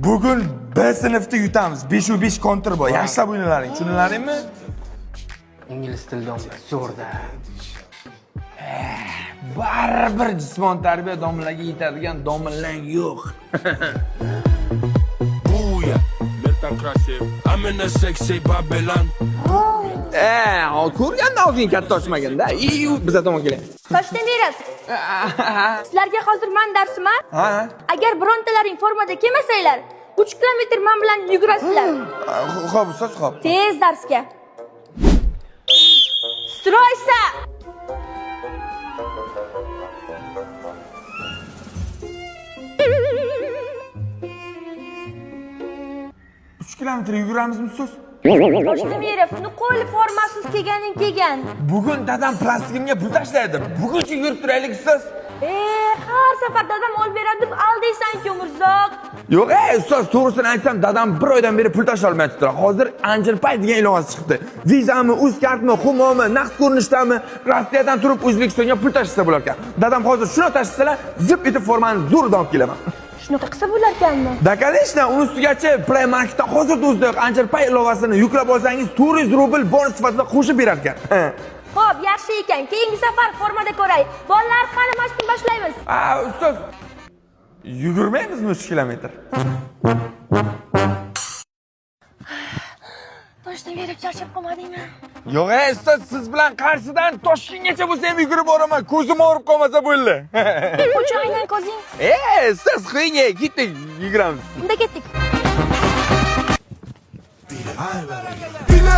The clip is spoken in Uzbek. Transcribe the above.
Bugun bir sinfda yutamiz. 5-5 kontur bor. Yaxshilab o'ynalaring, tushunlaringmi? İngiliz tili domla zo'rda. Baribir jismoniy tarbiya domlaga yetadigan domlalang yo'q. Booyah, Milton Krashev, I'm in a sexy Babylon. Ko'rganda og'zing katta ochmaganda. Biza tomon keling. Toshtendirov. Sizlarga hozir men darsiman. Ha? Agar birontalaring formada kelmasanglar, 3 kilometr men bilan yugurasizlar. Xo'p, ustoz, xo'p. Tez darsga. Stroysa. 3 kilometr yuguramizmi ustoz? Toshtendirov, nuqul formasiz kelgan. Bugun dadam plastikimga pul tashlaydi. Bugunchi yurib turaylik ustoz. Har safar dadam olib beradi deb aldaysan-ku, Mirzoq. Yo'q, ustoz, to'g'risini aytsam, dadam 1 oydan beri pul tashlay olmayapti. Hozir Angel Pay degan ilovasi chiqdi. Vizami, Uzkartmi, Humomi, naqd ko'rinishdami, Rossiyadan turib O'zbekistonga pul tashlasa bo'lar ekan. Dadam hozir shuni tashlasalar, zip etib formani zo'rdan olib kelaman. Shunaqa qilsa bo'lar ekanmi? Da, конечно, uni ustigacha Play Marketda hozirda o'zidayoq Angel Pay ilovasini yuklab olsangiz 400 rubl bonus sifatida qo'shib berar ekan. Xo'p, yaxshi ekan. Keyingi safar formada ko'ray. Bolalar, qani mashqni boshlaymiz. Ustoz, yugurmaymizmi 3 kilometr? Toshdan berib charchab qolmadingmi? Yo'q, ustoz, siz bilan Qarshidan Toshkentgacha bo'lsa ham yugurib boraman. Ko'zim og'rib qolmasa bo'ldi. O'chaydan ko'zing. Ustoz, qo'ying, ketdik, yuguramiz. Unda ketdik. Bile,